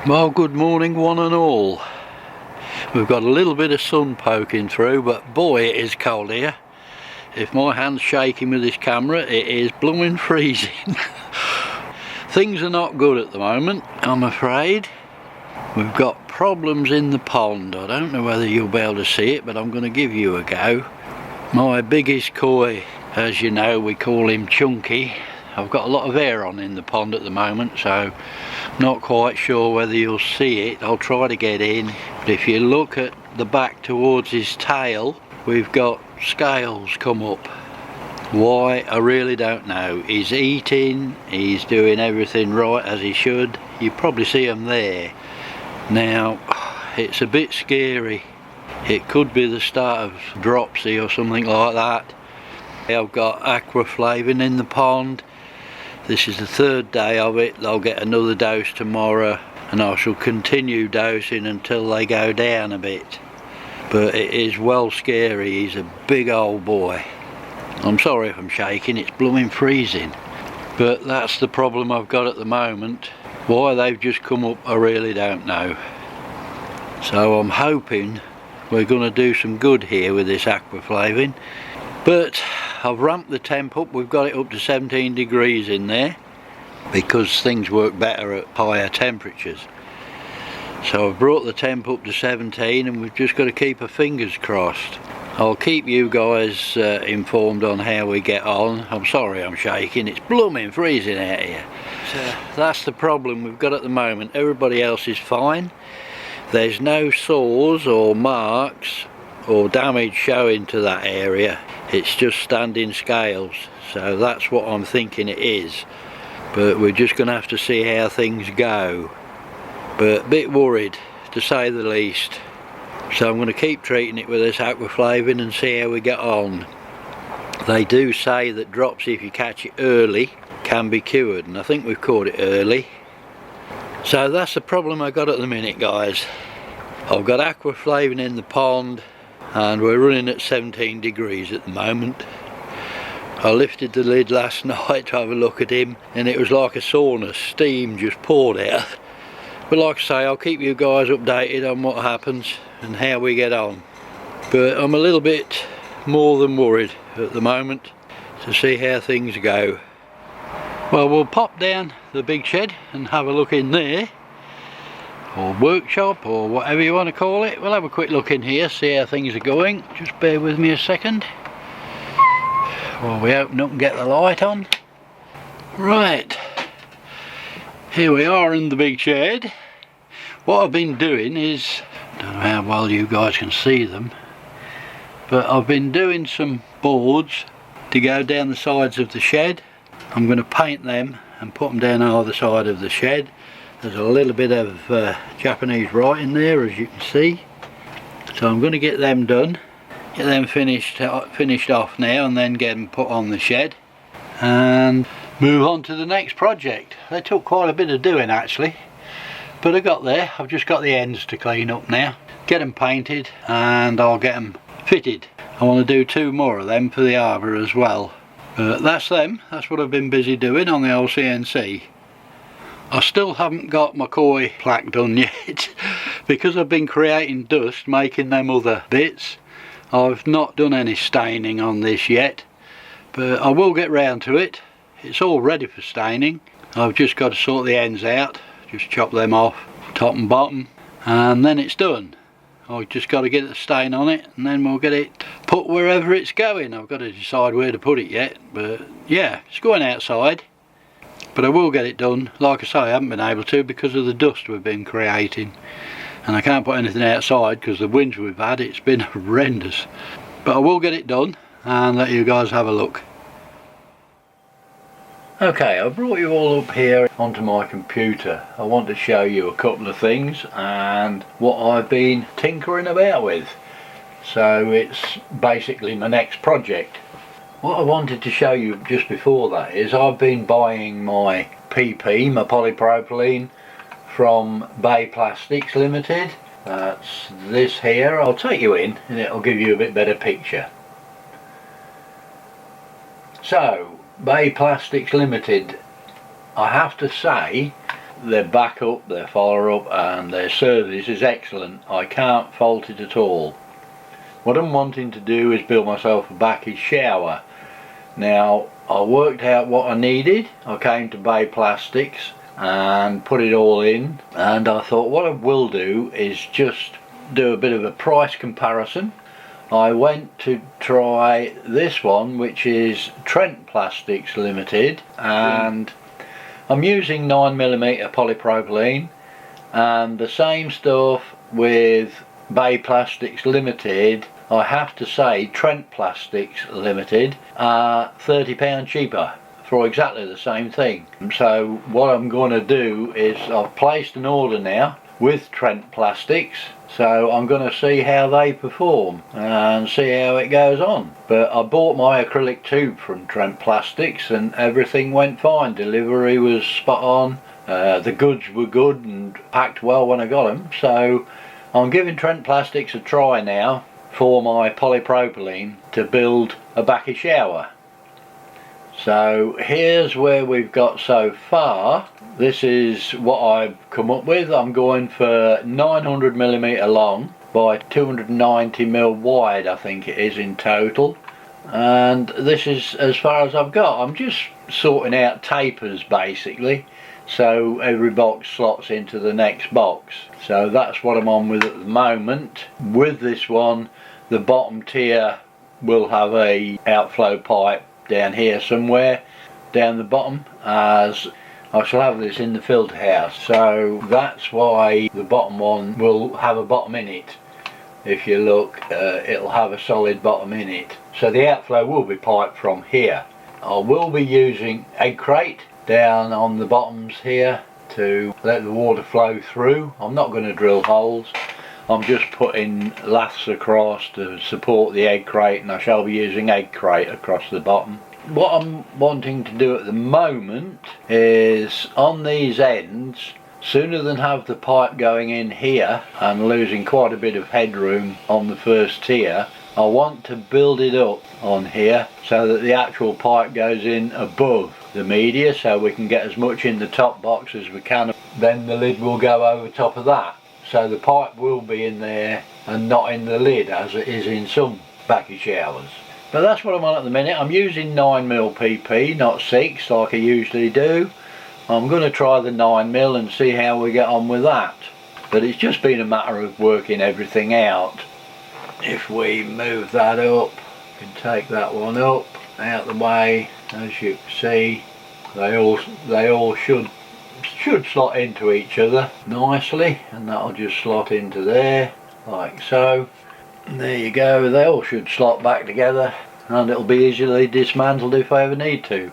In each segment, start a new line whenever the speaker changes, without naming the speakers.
Well, good morning one and all. We've got a little bit of sun poking through, but boy it is cold here. If my hand's shaking with this camera, it is blooming freezing. Things are not good at the moment, I'm afraid. We've got problems in the pond. I don't know whether you'll be able to see it, but I'm going to give you a go. My biggest koi, as you know, we call him Chunky. I've got a lot of air on in the pond at the moment, so not quite sure whether you'll see it. I'll try to get in, but if you look at the back towards his tail, we've got scales come up. Why, I really don't know. He's eating, he's doing everything right as he should. You probably see him there. Now, it's a bit scary. It could be the start of dropsy or something like that. I've got aquaflavin in the pond. This is the third day of it. They'll get another dose tomorrow, and I shall continue dosing until they go down a bit. But it is well scary. He's a big old boy. I'm sorry if I'm shaking, it's blooming freezing. But that's the problem I've got at the moment. Why they've just come up, I really don't know. So I'm hoping we're going to do some good here with this aquaflavin. But I've ramped the temp up. We've got it up to 17 degrees in there because things work better at higher temperatures. So I've brought the temp up to 17 and we've just got to keep our fingers crossed. I'll keep you guys informed on how we get on. I'm sorry I'm shaking, it's blooming freezing out here. So that's the problem we've got at the moment. Everybody else is fine. There's no sores or marks or damage showing to that area. It's just standing scales, so that's what I'm thinking it is. But we're just going to have to see how things go. But a bit worried, to say the least. So I'm going to keep treating it with this aquaflavin and see how we get on. They do say that dropsy, if you catch it early, can be cured, and I think we've caught it early. So that's the problem I got at the minute, guys. I've got aquaflavin in the pond and we're running at 17 degrees at the moment. I lifted the lid last night to have a look at him and it was like a sauna, steam just poured out. But like I say, I'll keep you guys updated on what happens and how we get on. But I'm a little bit more than worried at the moment to see how things go. Well, we'll pop down the big shed and have a look in there, or workshop, or whatever you want to call it. We'll have a quick look in here, see how things are going. Just bear with me a second while we open up and get the light on. Right, here we are in the big shed. What I've been doing is, I don't know how well you guys can see them, but I've been doing some boards to go down the sides of the shed. I'm going to paint them and put them down either side of the shed. There's a little bit of Japanese writing there, as you can see. So I'm going to get them done, get them finished off now, and then get them put on the shed and move on to the next project. They took quite a bit of doing actually, but I got there. I've just got the ends to clean up now, get them painted, and I'll get them fitted. I want to do 2 more of them for the arbour as well. But that's them. That's what I've been busy doing on the old CNC. I still haven't got my koi plaque done yet because I've been creating dust making them other bits. I've not done any staining on this yet, but I will get round to it. It's all ready for staining. I've just got to sort the ends out, just chop them off top and bottom, and then it's done. I've just got to get the stain on it and then we'll get it put wherever it's going. I've got to decide where to put it yet, but yeah, it's going outside. But I will get it done. Like I say, I haven't been able to because of the dust we've been creating, and I can't put anything outside because the winds we've had, it's been horrendous. But I will get it done and let you guys have a look. Okay, I've brought you all up here onto my computer. I want to show you a couple of things and what I've been tinkering about with. So it's basically my next project. What I wanted to show you just before that is I've been buying my PP, my polypropylene, from Bay Plastics Limited. That's this here. I'll take you in and it'll give you a bit better picture. So, Bay Plastics Limited, I have to say their backup, their follow-up and their service is excellent. I can't fault it at all. What I'm wanting to do is build myself a backy shower. Now I worked out what I needed. I came to Bay Plastics and put it all in, and I thought what I will do is just do a bit of a price comparison. I went to try this one, which is Trent Plastics Limited, and I'm using 9mm polypropylene, and the same stuff with Bay Plastics Limited. I have to say Trent Plastics Limited are £30 cheaper for exactly the same thing. So what I'm going to do is I've placed an order now with Trent Plastics, so I'm going to see how they perform and see how it goes on. But I bought my acrylic tube from Trent Plastics and everything went fine. Delivery was spot on, the goods were good and packed well when I got them. So I'm giving Trent Plastics a try now for my polypropylene to build a backy shower. So here's where we've got so far. This is what I've come up with. I'm going for 900mm long by 290mm wide, I think it is in total, and this is as far as I've got. I'm just sorting out tapers basically, so every box slots into the next box. So that's what I'm on with at the moment. With this one, the bottom tier will have a outflow pipe down here somewhere down the bottom, as I shall have this in the filter house, so that's why the bottom one will have a bottom in it. If you look, it'll have a solid bottom in it, so the outflow will be piped from here. I will be using egg crate down on the bottoms here to let the water flow through. I'm not going to drill holes, I'm just putting laths across to support the egg crate, and I shall be using egg crate across the bottom. What I'm wanting to do at the moment is on these ends, sooner than have the pipe going in here and losing quite a bit of headroom on the first tier, I want to build it up on here so that the actual pipe goes in above the media, so we can get as much in the top box as we can. Then the lid will go over top of that, so the pipe will be in there and not in the lid as it is in some backy showers. But that's what I'm on at the minute. I'm using 9mm PP, not 6 like I usually do. I'm going to try the 9mm and see how we get on with that. But it's just been a matter of working everything out. If we move that up, we can take that one up, out the way. As you can see, they all should slot into each other nicely, and that'll just slot into there like so. And there you go, they all should slot back together and it'll be easily dismantled if I ever need to.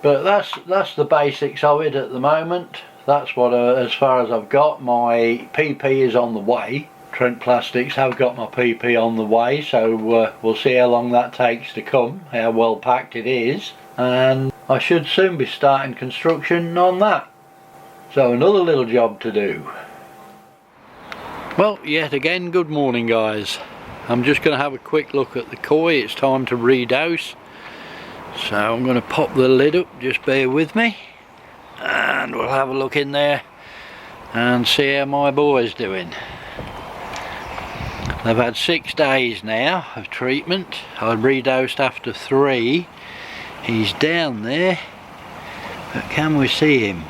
But that's the basics of it at the moment. That's what as far as I've got. My PP is on the way. Trent Plastics have got my PP on the way, so we'll see how long that takes to come, how well packed it is, and I should soon be starting construction on that. So another little job to do. Well, yet again, good morning guys. I'm just going to have a quick look at the koi. It's time to redose. So I'm going to pop the lid up, just bear with me. And we'll have a look in there and see how my boy's doing. They've had 6 days now of treatment. I redosed after 3. He's down there, but can we see him?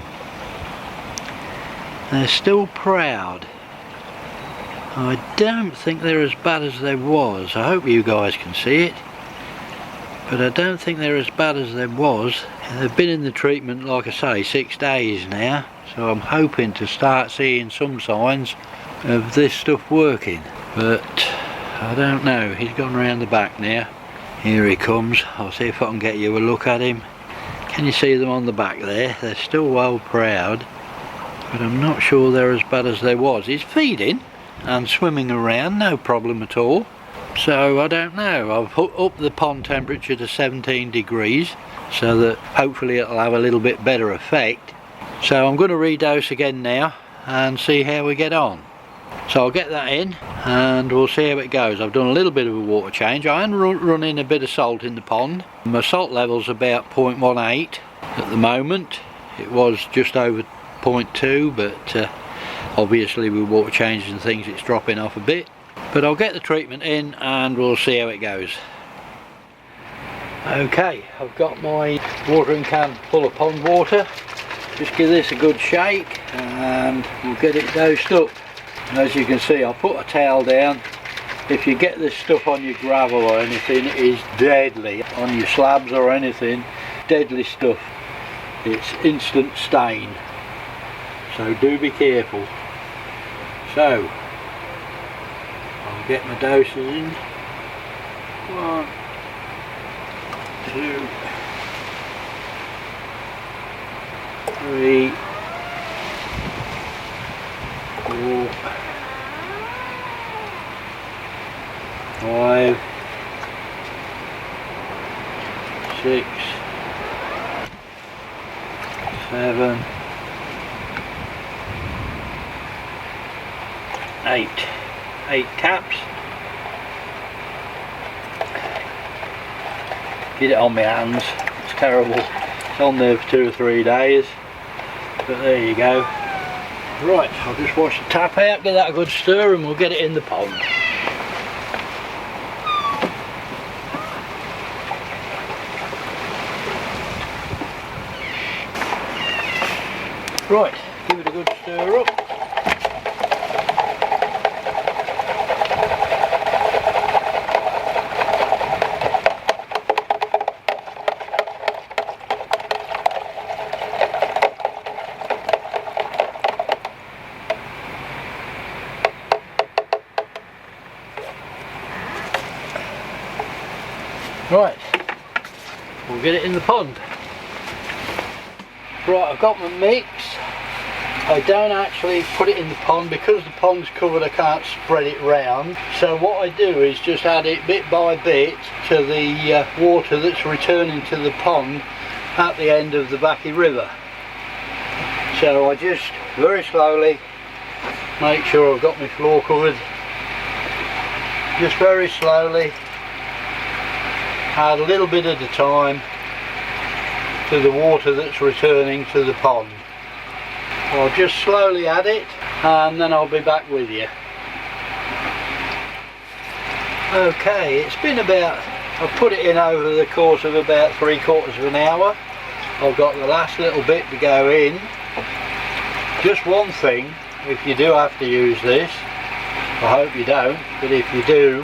They're still proud. I don't think they're as bad as they was. I hope you guys can see it, but I don't think they're as bad as they was. They've been in the treatment, like I say, 6 days now, so I'm hoping to start seeing some signs of this stuff working, but I don't know. He's gone round the back now. Here he comes. I'll see if I can get you a look at him. Can you see them on the back there? They're still well proud, but I'm not sure they're as bad as they was. He's feeding and swimming around, no problem at all. So I don't know. I've upped the pond temperature to 17 degrees so that hopefully it'll have a little bit better effect. So I'm going to redose again now and see how we get on. So I'll get that in and we'll see how it goes. I've done a little bit of a water change. I am running a bit of salt in the pond. My salt level's about 0.18 at the moment. It was just over 0.2, but obviously with water changes and things it's dropping off a bit. But I'll get the treatment in and we'll see how it goes. Okay, I've got my watering can full of pond water. Just give this a good shake and we'll get it dosed up. And as you can see, I'll put a towel down. If you get this stuff on your gravel or anything, it is deadly. On your slabs or anything, deadly stuff. It's instant stain. So do be careful. So, I'll get my doses in. 1, 2, 3, 4, 5, 6, 7, 8 taps. Get it on my hands, it's terrible. It's on there for 2 or 3 days, but there you go. Right, I'll just wash the tap out, get that a good stir, and we'll get it in the pond. Right, give it a good stir up. Right, we'll get it in the pond. Right, I've got my mix. I don't actually put it in the pond because the pond's covered. I can't spread it round. So what I do is just add it bit by bit to the water that's returning to the pond at the end of the Backy River. So I just very slowly make sure I've got my floor covered. Just very slowly add a little bit at a time to the water that's returning to the pond. I'll just slowly add it and then I'll be back with you. Okay, it's been about, I've put it in over the course of about 3/4 of an hour. I've got the last little bit to go in. Just one thing, if you do have to use this, I hope you don't, but if you do,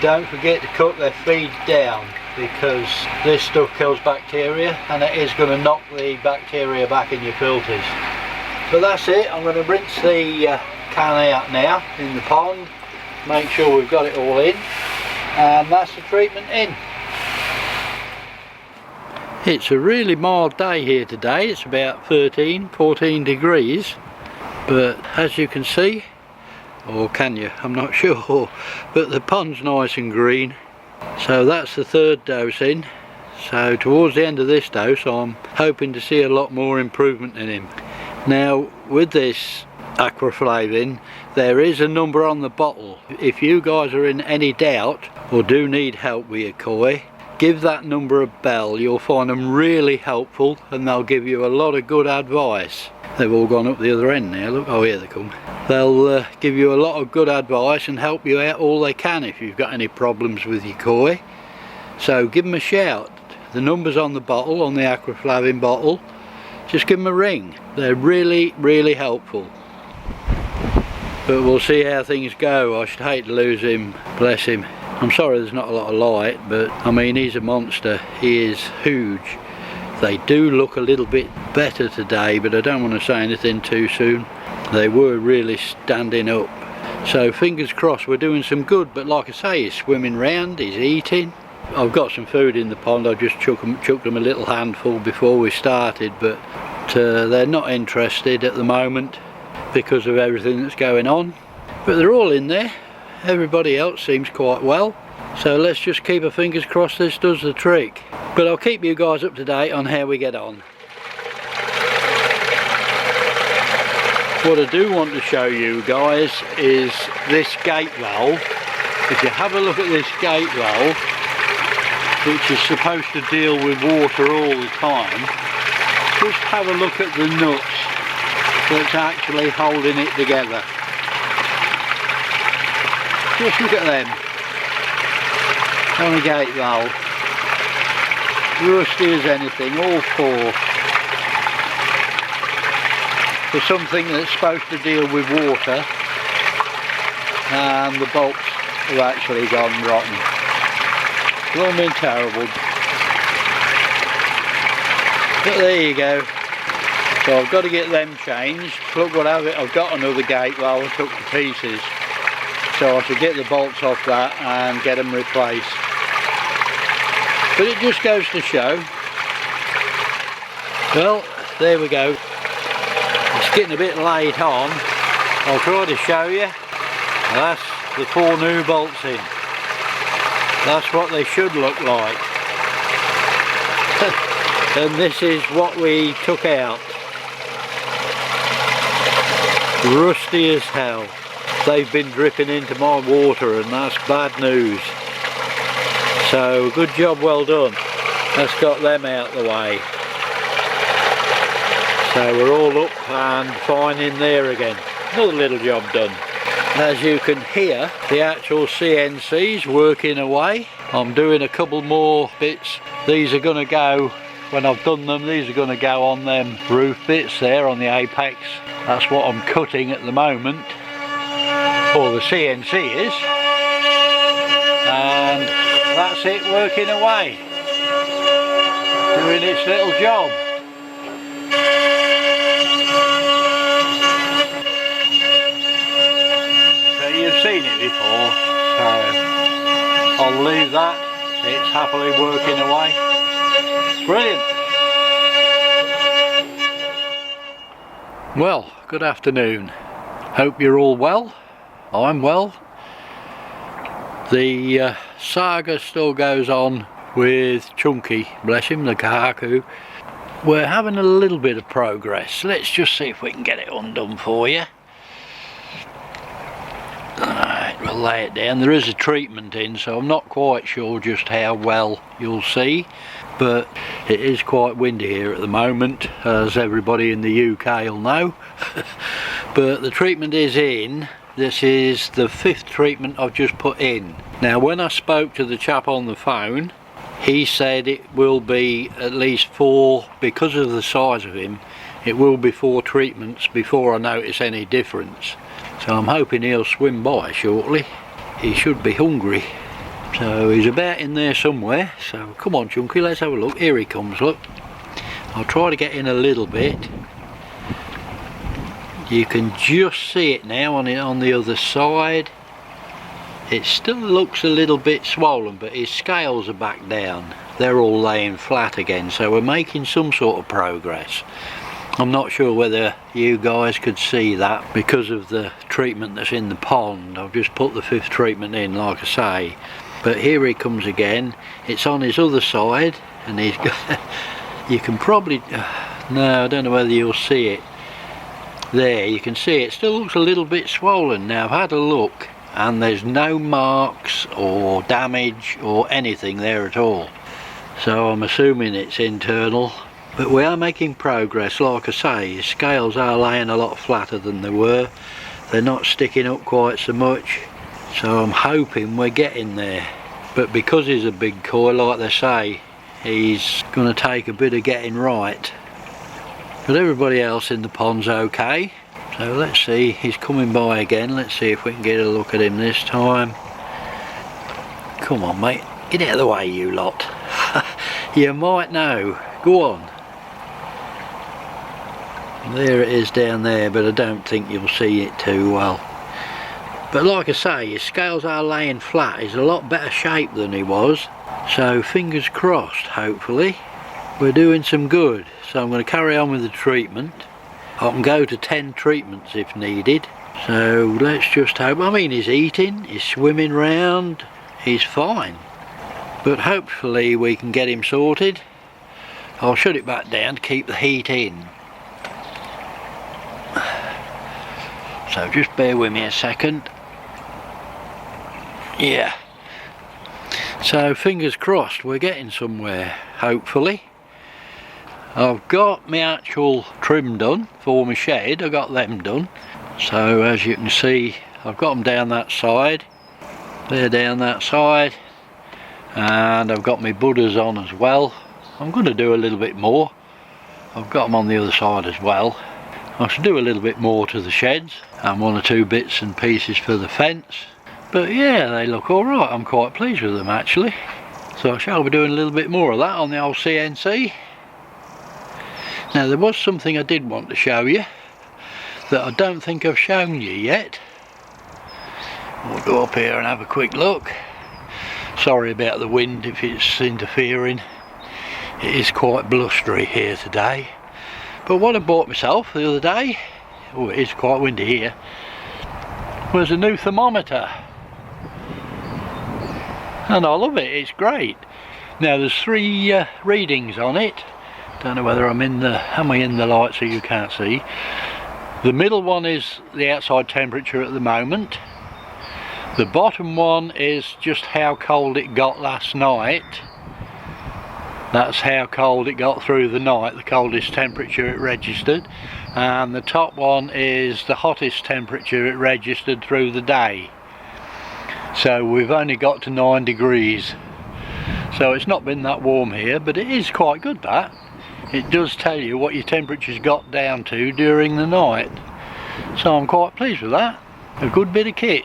don't forget to cut their feed down, because this stuff kills bacteria and it is going to knock the bacteria back in your filters. So that's it. I'm going to rinse the can out now in the pond, make sure we've got it all in, and that's the treatment in. It's a really mild day here today. It's about 13-14 degrees, but as you can see, or can you? I'm not sure, but the pond's nice and green. So that's the 3rd dose in. So towards the end of this dose I'm hoping to see a lot more improvement in him. Now with this Aquaflavin, there is a number on the bottle. If you guys are in any doubt or do need help with your koi, give that number a bell. You'll find them really helpful and they'll give you a lot of good advice. They've all gone up the other end now, look, oh here they come. They'll give you a lot of good advice and help you out all they can if you've got any problems with your koi. So give them a shout. The number's on the bottle, on the Aquaflavin bottle. Just give them a ring. They're really helpful. But we'll see how things go. I should hate to lose him, bless him. I'm sorry there's not a lot of light, but I mean he's a monster. He is huge. They do look a little bit better today, but I don't want to say anything too soon. They were really standing up. So fingers crossed we're doing some good, but like I say, he's swimming round, he's eating. I've got some food in the pond. I just chucked them a little handful before we started, but they're not interested at the moment because of everything that's going on. But they're all in there. Everybody else seems quite well. So let's just keep our fingers crossed this does the trick. But I'll keep you guys up to date on how we get on. What I do want to show you guys is this gate valve. If you have a look at this gate valve, which is supposed to deal with water all the time, just have a look at the nuts. that's actually holding it together. Just look at them on a gate valve, rusty as anything, all four. For something that's supposed to deal with water, and the bolts have actually gone rotten. Blooming terrible. But there you go. So I've got to get them changed. Look what I've got another gate valve I took to pieces. So I should get the bolts off that and get them replaced. But it just goes to show. Well, there we go. It's getting a bit late on. I'll try to show you. That's the 4 new bolts in. That's what they should look like. And this is what we took out. Rusty as hell. They've been dripping into my water, and that's bad news. So good job, well done. That's got them out the way. So we're all up and fine in there again. Another little job done. As you can hear, the actual CNC's working away. I'm doing a couple more bits. These are going to go, when I've done them, these are going to go on them roof bits there on the apex. That's what I'm cutting at the moment. Or the CNC is. And that's it working away. Doing its little job. You've seen it before, so I'll leave that. It's happily working away. Brilliant. Well, good afternoon. Hope you're all well. I'm well. The saga still goes on with Chunky, bless him, the Kahaku. We're having a little bit of progress. Let's just see if we can get it undone for you. Alright, we'll lay it down. There is a treatment in, so I'm not quite sure just how well you'll see, but it is quite windy here at the moment, as everybody in the UK will know. But the treatment is in. This is the 5th treatment I've just put in. Now when I spoke to the chap on the phone, he said it will be at least 4, because of the size of him, it will be 4 treatments before I notice any difference. So I'm hoping he'll swim by shortly. He should be hungry. So he's about in there somewhere. So come on Chunky, let's have a look. Here he comes, look. I'll try to get in a little bit. You can just see it now on the other side. It still looks a little bit swollen, but his scales are back down. They're all laying flat again, so we're making some sort of progress. I'm not sure whether you guys could see that because of the treatment that's in the pond. I've just put the 5th treatment in, like I say. But here he comes again. It's on his other side, and he's got, you can probably, no, I don't know whether you'll see it. There, you can see it still looks a little bit swollen. Now I've had a look, and there's no marks or damage or anything there at all. So I'm assuming it's internal. But we are making progress. Like I say, his scales are laying a lot flatter than they were. They're not sticking up quite so much. So I'm hoping we're getting there. But because he's a big koi, like they say, he's going to take a bit of getting right. But everybody else in the pond's okay. So let's see, he's coming by again. Let's see if we can get a look at him this time. Come on mate, get out of the way you lot. You might know. Go on. There it is down there, but I don't think you'll see it too well. But like I say, his scales are laying flat. He's a lot better shape than he was. So fingers crossed, hopefully. We're doing some good. So I'm going to carry on with the treatment. I can go to 10 treatments if needed. So let's just hope. I mean, he's eating, he's swimming round, he's fine. But hopefully we can get him sorted. I'll shut it back down to keep the heat in. So just bear with me a second. Yeah. So fingers crossed we're getting somewhere, hopefully. I've got my actual trim done for my shed. I got them done. So as you can see, I've got them down that side. They're down that side. And I've got my Buddhas on as well. I'm going to do a little bit more. I've got them on the other side as well. I should do a little bit more to the sheds and one or two bits and pieces for the fence. But yeah, they look alright. I'm quite pleased with them actually. So I shall be doing a little bit more of that on the old CNC. Now there was something I did want to show you that I don't think I've shown you yet. We'll go up here and have a quick look. Sorry about the wind if it's interfering. It is quite blustery here today. But what I bought myself the other day, oh it is quite windy here, was a new thermometer. And I love it, it's great. Now there's 3 readings on it. Don't know whether am I in the light so you can't see. The middle one is the outside temperature at the moment. The bottom one is just how cold it got last night. That's how cold it got through the night, the coldest temperature it registered. And the top one is the hottest temperature it registered through the day. So we've only got to 9 degrees. So it's not been that warm here, but it is quite good that. It does tell you what your temperature's got down to during the night. So I'm quite pleased with that. A good bit of kit.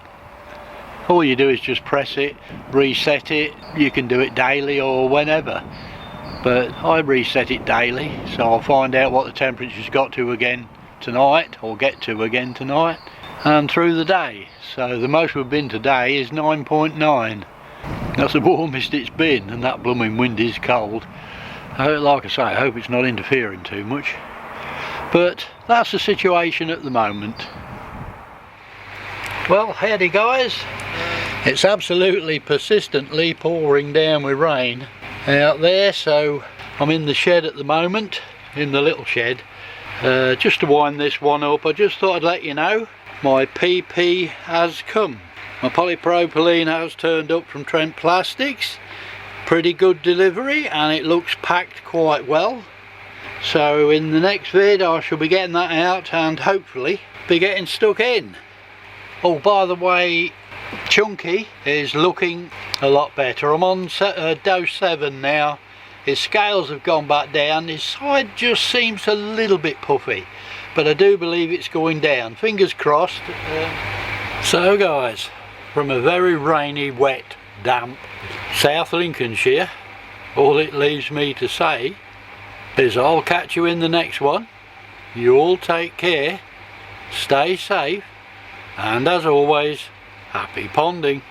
All you do is just press it, reset it. You can do it daily or whenever. But I reset it daily, so I'll find out what the temperature's got to again tonight, or get to again tonight, and through the day. So the most we've been today is 9.9. That's the warmest it's been, and that blooming wind is cold. Like I say, I hope it's not interfering too much. But that's the situation at the moment. Well, howdy guys. It's absolutely persistently pouring down with rain out there, so I'm in the shed at the moment, in the little shed. Just to wind this one up, I just thought I'd let you know my PP has come. My polypropylene has turned up from Trent Plastics. Pretty good delivery, and it looks packed quite well. So in the next vid I shall be getting that out and hopefully be getting stuck in. Oh, by the way, Chunky is looking a lot better. I'm on dose 7 now. His scales have gone back down. His side just seems a little bit puffy, but I do believe it's going down. Fingers crossed. So guys, from a very rainy, wet, damp South Lincolnshire, all it leaves me to say is I'll catch you in the next one. You all take care, stay safe, and as always, happy ponding.